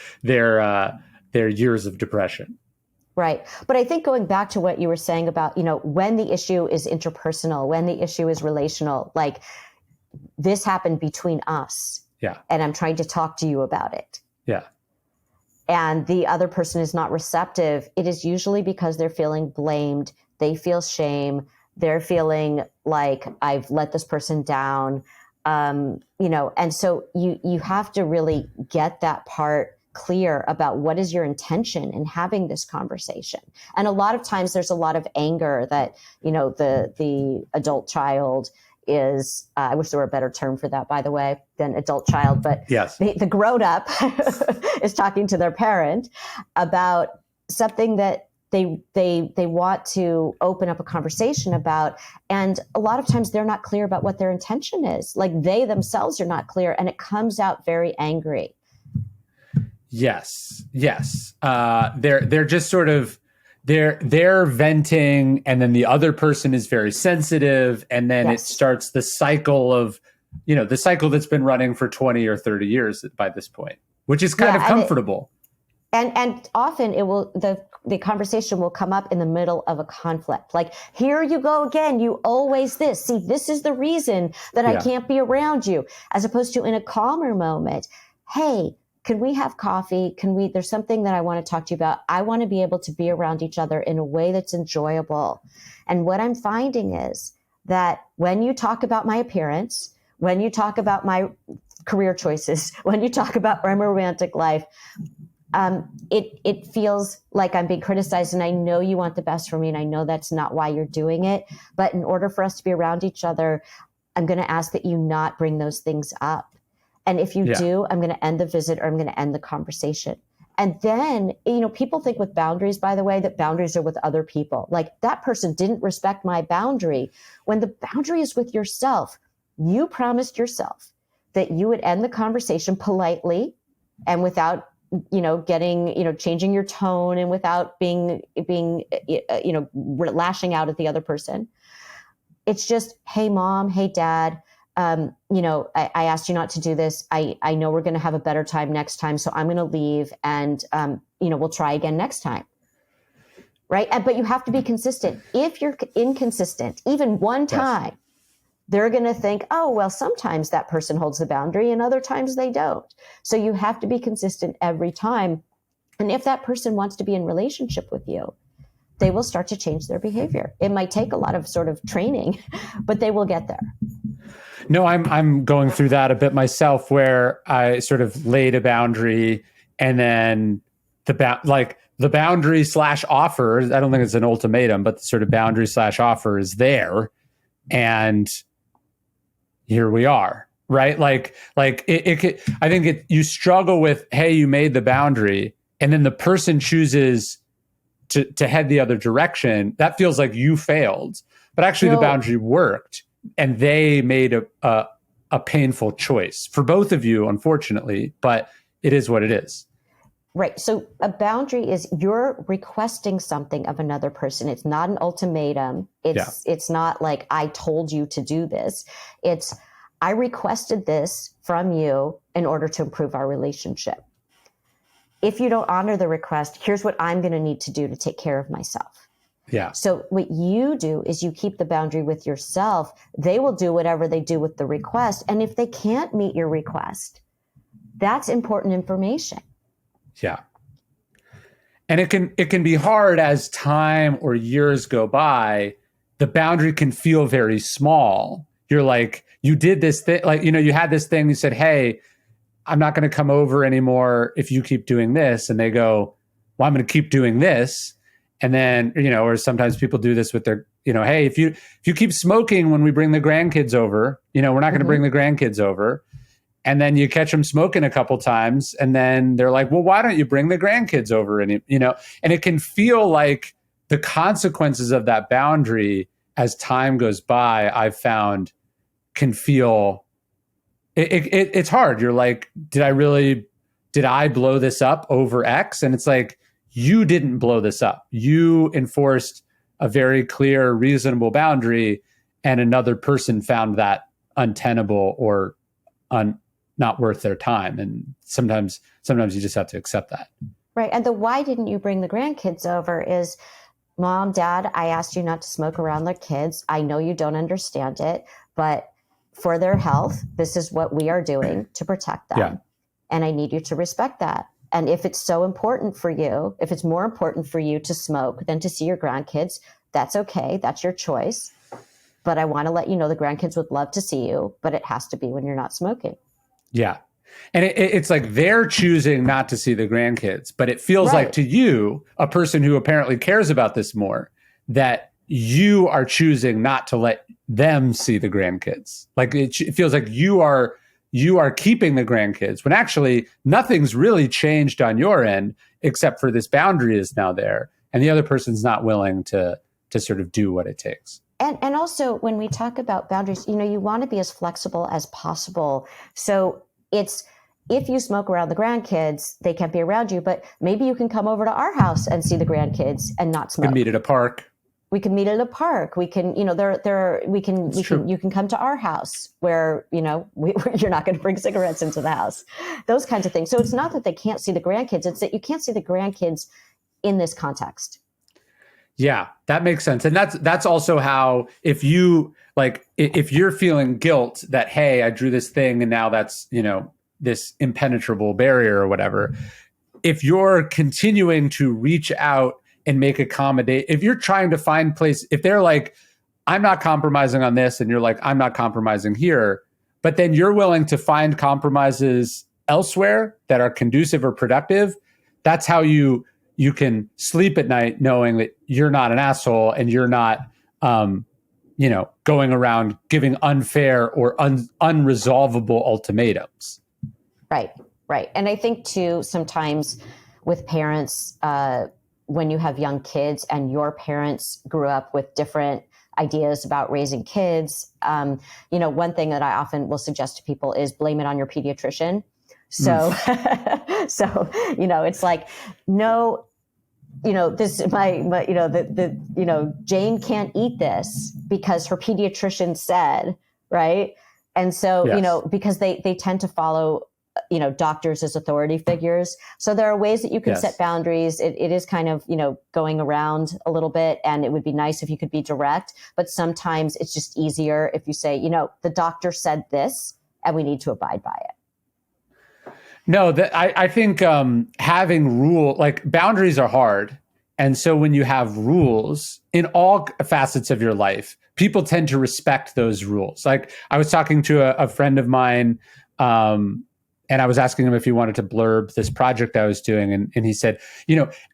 years of depression. Right. But I think going back to what you were saying about, when the issue is interpersonal, when the issue is relational, like this happened between us. Yeah. And I'm trying to talk to you about it. Yeah. And the other person is not receptive. It is usually because they're feeling blamed. They feel shame. They're feeling like I've let this person down. And so you have to really get that part clear about what is your intention in having this conversation. And a lot of times there's a lot of anger that, the adult child is, I wish there were a better term for that, by the way, than adult child, but yes. the grown up is talking to their parent about something that they want to open up a conversation about. And a lot of times they're not clear about what their intention is. Like they themselves are not clear, and it comes out very angry. Yes. They're just sort of they're venting, and then the other person is very sensitive, and then it starts the cycle of the cycle that's been running for 20 or 30 years by this point, which is kind of comfortable. And often it will the conversation will come up in the middle of a conflict. Like, here you go again. You always this. See, this is the reason that I can't be around you, as opposed to in a calmer moment. Hey, can we have coffee? There's something that I want to talk to you about. I want to be able to be around each other in a way that's enjoyable. And what I'm finding is that when you talk about my appearance, when you talk about my career choices, when you talk about my romantic life, it feels like I'm being criticized, and I know you want the best for me, and I know that's not why you're doing it. But in order for us to be around each other, I'm going to ask that you not bring those things up. And if you do, I'm going to end the visit, or I'm going to end the conversation. And then, people think with boundaries, by the way, that boundaries are with other people. Like, that person didn't respect my boundary. When the boundary is with yourself, you promised yourself that you would end the conversation politely and without getting, changing your tone, and without being, lashing out at the other person. It's just, hey, mom, hey, dad, I asked you not to do this. I know we're going to have a better time next time, so I'm going to leave, and, we'll try again next time. Right. But you have to be consistent. If you're inconsistent, even one time, they're going to think, oh, well, sometimes that person holds the boundary and other times they don't. So you have to be consistent every time. And if that person wants to be in relationship with you, they will start to change their behavior. It might take a lot of sort of training, but they will get there. No, I'm going through that a bit myself, where I sort of laid a boundary, and then the boundary / offer, I don't think it's an ultimatum, but the sort of boundary / offer is there. And here we are, right? Like it I think you struggle with, hey, you made the boundary, and then the person chooses to head the other direction. That feels like you failed, but actually the boundary worked, and they made a painful choice for both of you, unfortunately, but it is what it is. Right. So a boundary is you're requesting something of another person. It's not an ultimatum. It's not like I told you to do this. It's I requested this from you in order to improve our relationship. If you don't honor the request, here's what I'm going to need to do to take care of myself. Yeah. So what you do is you keep the boundary with yourself. They will do whatever they do with the request. And if they can't meet your request, that's important information. Yeah. And it can be hard as time or years go by. The boundary can feel very small. You're like, you did this thing, like, you had this thing, you said, hey, I'm not going to come over anymore if you keep doing this. And they go, well, I'm going to keep doing this. And then, or sometimes people do this with their, hey, if you keep smoking when we bring the grandkids over, we're not going to bring the grandkids over. And then you catch them smoking a couple times, and then they're like, well, why don't you bring the grandkids over? And, and it can feel like the consequences of that boundary as time goes by, I've found, can feel, it's hard. You're like, did I blow this up over X? And it's like, you didn't blow this up. You enforced a very clear, reasonable boundary, and another person found that untenable or not worth their time. And sometimes you just have to accept that. Right. And the why didn't you bring the grandkids over is, Mom, Dad, I asked you not to smoke around their kids. I know you don't understand it, but for their health, this is what we are doing to protect them. Yeah. And I need you to respect that. And if it's so important for you, if it's more important for you to smoke than to see your grandkids, that's okay. That's your choice. But I want to let you know the grandkids would love to see you, but it has to be when you're not smoking. Yeah. And it's like they're choosing not to see the grandkids, but it feels like to you, a person who apparently cares about this more, that you are choosing not to let them see the grandkids. Like it feels like you are keeping the grandkids when actually nothing's really changed on your end, except for this boundary is now there. And the other person's not willing to sort of do what it takes. And also when we talk about boundaries, you want to be as flexible as possible. So it's, if you smoke around the grandkids, they can't be around you, but maybe you can come over to our house and see the grandkids and not smoke. We can meet at a park. We can meet at a park. We can, you can come to our house where, you're not going to bring cigarettes into the house, those kinds of things. So it's not that they can't see the grandkids. It's that you can't see the grandkids in this context. Yeah, that makes sense. And that's also how, if you're feeling guilt that, hey, I drew this thing and now that's, this impenetrable barrier or whatever, if you're continuing to reach out and make if you're trying to find place, if they're like, I'm not compromising on this, and you're like, I'm not compromising here, but then you're willing to find compromises elsewhere that are conducive or productive, that's how you can sleep at night knowing that you're not an asshole and you're not, going around giving unfair or unresolvable ultimatums. Right. And I think too, sometimes with parents, when you have young kids and your parents grew up with different ideas about raising kids, one thing that I often will suggest to people is blame it on your pediatrician. So, it's like, no, this Jane can't eat this because her pediatrician said, right. And so, yes. Because they tend to follow, doctors as authority figures. So there are ways that you can set boundaries. It is kind of, going around a little bit, and it would be nice if you could be direct, but sometimes it's just easier if you say, the doctor said this and we need to abide by it. No, I think having boundaries are hard. And so when you have rules in all facets of your life, people tend to respect those rules. Like I was talking to a friend of mine, and I was asking him if he wanted to blurb this project I was doing. And he said,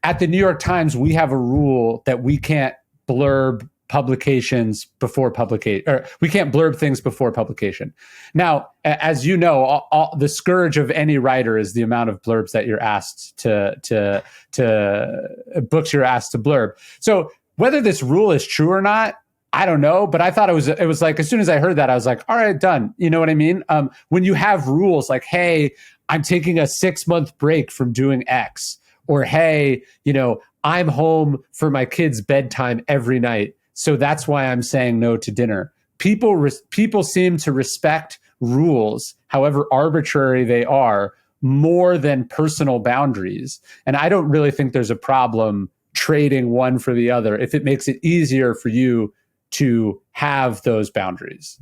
at the New York Times, we have a rule that we can't blurb publications before publication, or we can't blurb things before publication. Now, as you know, the scourge of any writer is the amount of blurbs that you're asked to books you're asked to blurb. So whether this rule is true or not, I don't know, but I thought it was like, as soon as I heard that, I was like, all right, done. You know what I mean? When you have rules like, hey, I'm taking a 6-month break from doing X, or hey, I'm home for my kids' bedtime every night, so that's why I'm saying no to dinner. People seem to respect rules, however arbitrary they are, more than personal boundaries. And I don't really think there's a problem trading one for the other if it makes it easier for you to have those boundaries.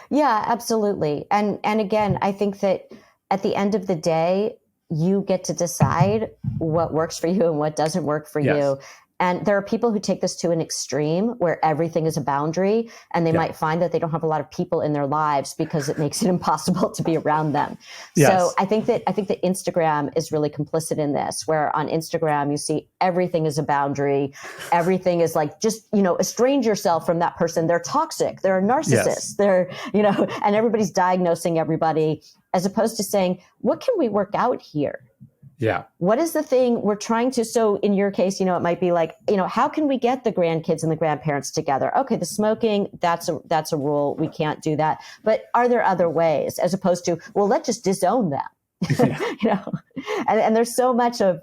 Yeah, absolutely. And again, I think that at the end of the day, you get to decide what works for you and what doesn't work for you. And there are people who take this to an extreme where everything is a boundary, and they might find that they don't have a lot of people in their lives because it makes it impossible to be around them. So I think that Instagram is really complicit in this, where on Instagram you see everything is a boundary. Everything is like, just, estrange yourself from that person. They're toxic. They're a narcissist. They're, and everybody's diagnosing everybody, as opposed to saying, what can we work out here? Yeah. What is the thing we're trying to, so in your case, it might be like, how can we get the grandkids and the grandparents together? Okay, the smoking, that's a rule. We can't do that. But are there other ways, as opposed to, well, let's just disown them? And there's so much of,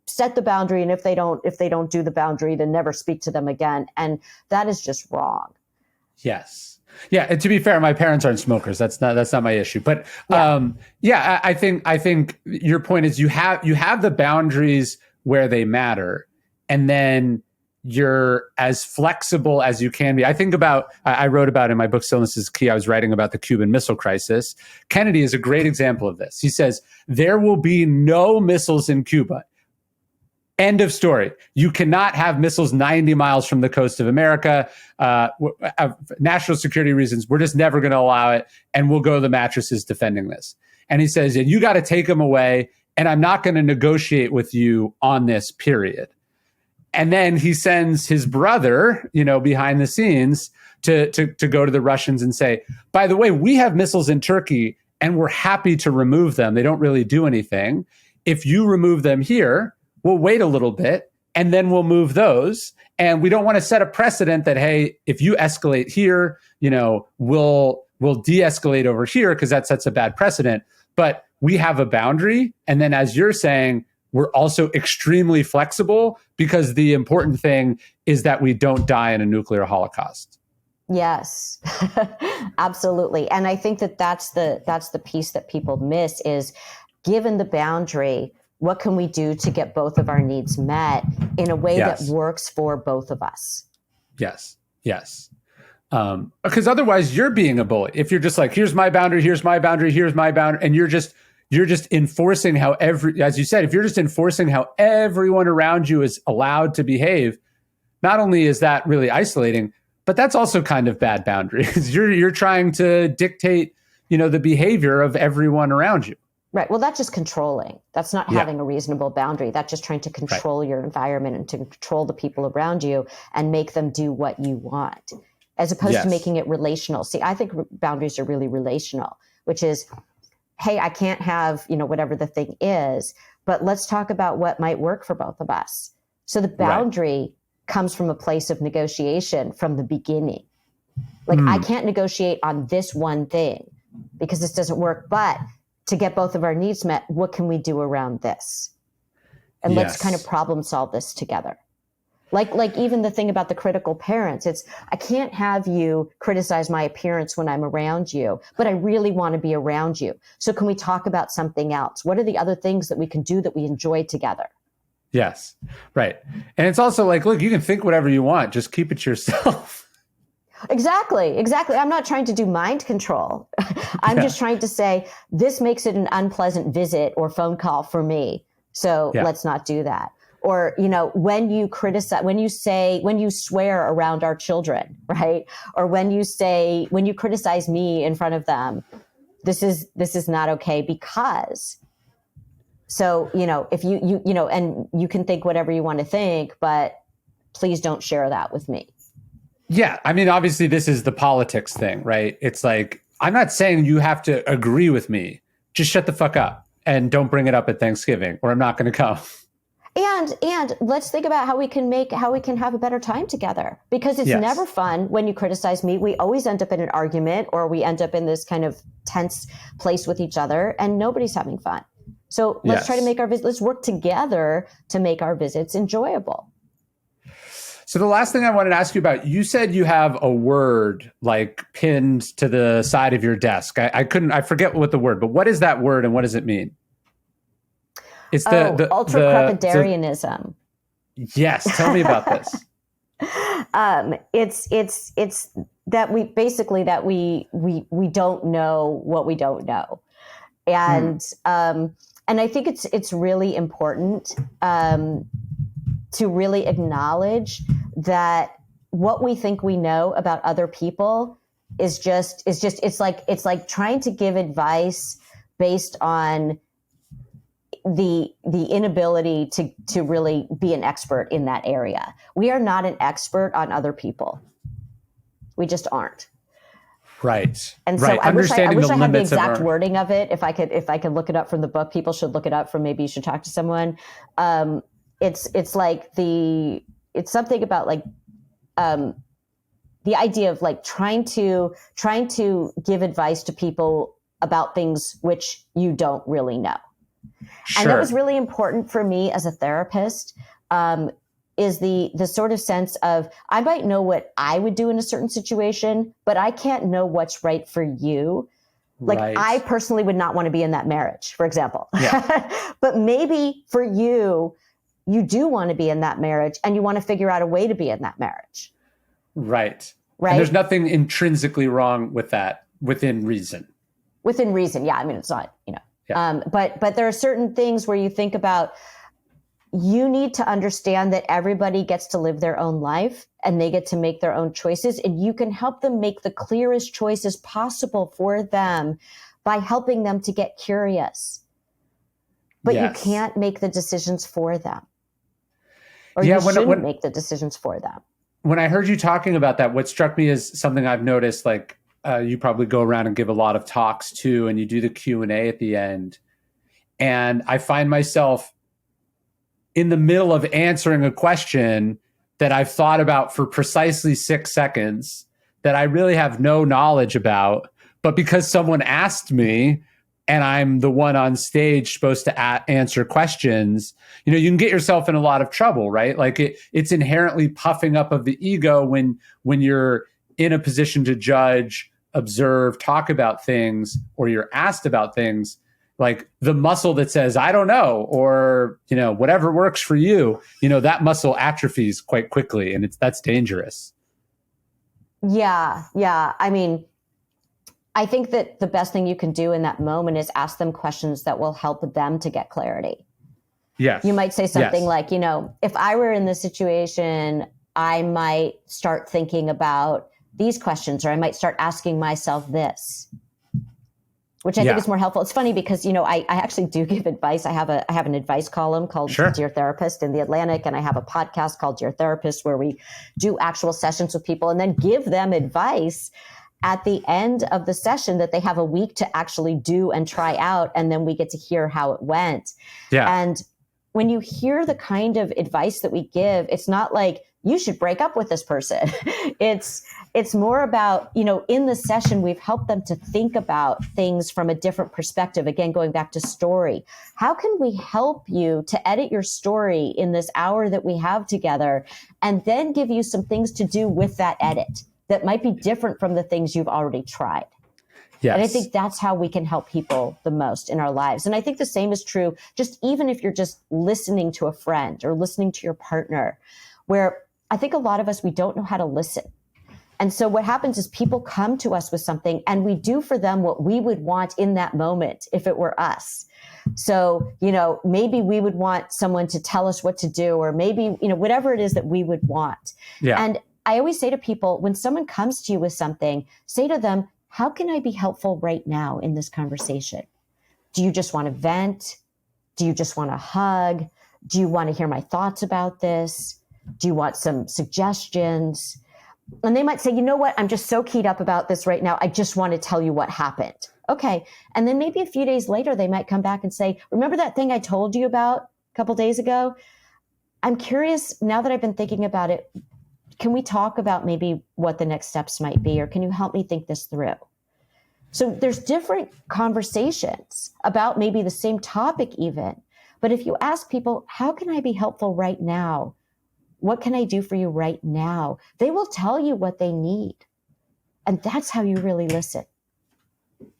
set the boundary. And if they don't do the boundary, then never speak to them again. And that is just wrong. Yes. Yeah, and to be fair, my parents aren't smokers. That's not my issue. But I think your point is you have the boundaries where they matter, and then you're as flexible as you can be. I think about, I wrote about in my book Stillness is Key, I was writing about the Cuban Missile Crisis. Kennedy is a great example of this. He says, there will be no missiles in Cuba. End of story. You cannot have missiles 90 miles from the coast of America. National security reasons, we're just never going to allow it. And we'll go to the mattresses defending this. And he says, and you got to take them away. And I'm not going to negotiate with you on this, period. And then he sends his brother, behind the scenes to go to the Russians and say, by the way, we have missiles in Turkey and we're happy to remove them. They don't really do anything. If you remove them here, we'll wait a little bit and then we'll move those. And we don't want to set a precedent that, hey, if you escalate here, we'll de-escalate over here, because that sets a bad precedent. But we have a boundary. And then, as you're saying, we're also extremely flexible, because the important thing is that we don't die in a nuclear holocaust. Yes, absolutely. And I think that's the piece that people miss is, given the boundary, what can we do to get both of our needs met in a way that works for both of us? Yes. Because otherwise you're being a bully. If you're just like, here's my boundary, here's my boundary, here's my boundary, and you're just enforcing how as you said, if you're just enforcing how everyone around you is allowed to behave, not only is that really isolating, but that's also kind of bad boundaries. You're trying to dictate, the behavior of everyone around you. Right. Well, that's just controlling. That's not having a reasonable boundary. That's just trying to control your environment and to control the people around you and make them do what you want, as opposed to making it relational. See, I think boundaries are really relational, which is, hey, I can't have, whatever the thing is, but let's talk about what might work for both of us. So the boundary comes from a place of negotiation from the beginning. Like, I can't negotiate on this one thing because this doesn't work, but to get both of our needs met, what can we do around this? And let's kind of problem solve this together. Like even the thing about the critical parents, it's, I can't have you criticize my appearance when I'm around you, but I really want to be around you. So can we talk about something else? What are the other things that we can do that we enjoy together? Yes. Right. And it's also like, look, you can think whatever you want, just keep it to yourself. Exactly. I'm not trying to do mind control. I'm just trying to say, this makes it an unpleasant visit or phone call for me. So let's not do that. Or, when you criticize, when you swear around our children, right? Or when you criticize me in front of them, this is not okay, because. So, if you and you can think whatever you want to think, but please don't share that with me. Yeah. I mean, obviously this is the politics thing, right? It's like, I'm not saying you have to agree with me. Just shut the fuck up and don't bring it up at Thanksgiving, or I'm not going to come. And let's think about how we can have a better time together, because it's never fun when you criticize me. We always end up in an argument, or we end up in this kind of tense place with each other, and nobody's having fun. So let's try to make let's work together to make our visits enjoyable. So the last thing I wanted to ask you about, you said you have a word like pinned to the side of your desk. I forget what the word, but what is that word and what does it mean? It's ultra-crepidarianism. Yes, tell me about this. It's that we don't know what we don't know. And I think it's really important to really acknowledge that what we think we know about other people is just it's like trying to give advice based on the inability to really be an expert in that area. We are not an expert on other people. We just aren't. Right. And so right. I wish I had the exact our... wording of it. If I could look it up from the book, people should look it up from, maybe you should talk to someone. It's like it's something about like the idea of like trying to give advice to people about things which you don't really know. Sure. And that was really important for me as a therapist, is the sort of sense of, I might know what I would do in a certain situation, but I can't know what's right for you. Like, right. I personally would not want to be in that marriage, for example. Yeah. But maybe for you, you do want to be in that marriage and you want to figure out a way to be in that marrich. Right. Right. And there's nothing intrinsically wrong with that within reason. Within reason. Yeah. I mean, it's not, yeah. But there are certain things where you think about, you need to understand that everybody gets to live their own life and they get to make their own choices, and you can help them make the clearest choices possible for them by helping them to get curious. But yes, you can't make the decisions for them, or you shouldn't make the decisions for them. When I heard you talking about that, what struck me is something I've noticed, like you probably go around and give a lot of talks too, and you do the Q&A at the end. And I find myself in the middle of answering a question that I've thought about for precisely 6 seconds that I really have no knowledge about, but because someone asked me and I'm the one on stage supposed to answer questions, you can get yourself in a lot of trouble, right? Like it's inherently puffing up of the ego when you're in a position to judge, observe, talk about things, or you're asked about things. Like the muscle that says, I don't know, or, whatever works for you, that muscle atrophies quite quickly, and that's dangerous. Yeah. Yeah. I mean, I think that the best thing you can do in that moment is ask them questions that will help them to get clarity. Yes. You might say something like, if I were in this situation, I might start thinking about these questions, or I might start asking myself this, which I think is more helpful. It's funny because, I actually do give advice. I have an advice column called Dear Therapist in The Atlantic, and I have a podcast called Dear Therapist where we do actual sessions with people and then give them advice at the end of the session that they have a week to actually do and try out, and then we get to hear how it went. Yeah. And when you hear the kind of advice that we give, it's not like, you should break up with this person. It's more about, in the session, we've helped them to think about things from a different perspective. Again, going back to story. How can we help you to edit your story in this hour that we have together, and then give you some things to do with that edit that might be different from the things you've already tried? Yes. And I think that's how we can help people the most in our lives. And I think the same is true, just even if you're just listening to a friend or listening to your partner, where I think a lot of us, we don't know how to listen. And so what happens is people come to us with something and we do for them what we would want in that moment if it were us. So, maybe we would want someone to tell us what to do, or maybe, whatever it is that we would want. Yeah. And I always say to people, when someone comes to you with something, say to them, how can I be helpful right now in this conversation? Do you just want to vent? Do you just want a hug? Do you want to hear my thoughts about this? Do you want some suggestions? And they might say, you know what? I'm just so keyed up about this right now. I just want to tell you what happened. Okay. And then maybe a few days later, they might come back and say, remember that thing I told you about a couple days ago? I'm curious, now that I've been thinking about it, can we talk about maybe what the next steps might be? Or can you help me think this through? So there's different conversations about maybe the same topic even. But if you ask people, how can I be helpful right now? What can I do for you right now? They will tell you what they need. And that's how you really listen.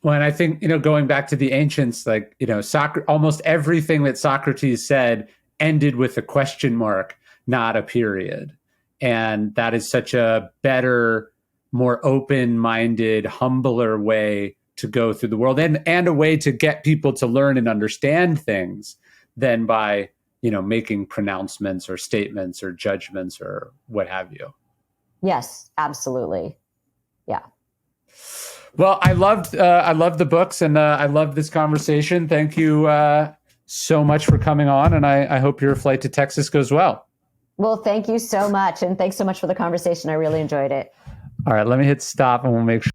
Well, and I think, going back to the ancients, like, almost everything that Socrates said ended with a question mark. not a period. And that is such a better, more open-minded, humbler way to go through the world, and a way to get people to learn and understand things than by, making pronouncements or statements or judgments or what have you. Yes, absolutely. Yeah. Well, I loved the books, and I loved this conversation. Thank you so much for coming on, and I hope your flight to Texas goes well. Well, thank you so much, and thanks so much for the conversation. I really enjoyed it. All right, let me hit stop, and we'll make sure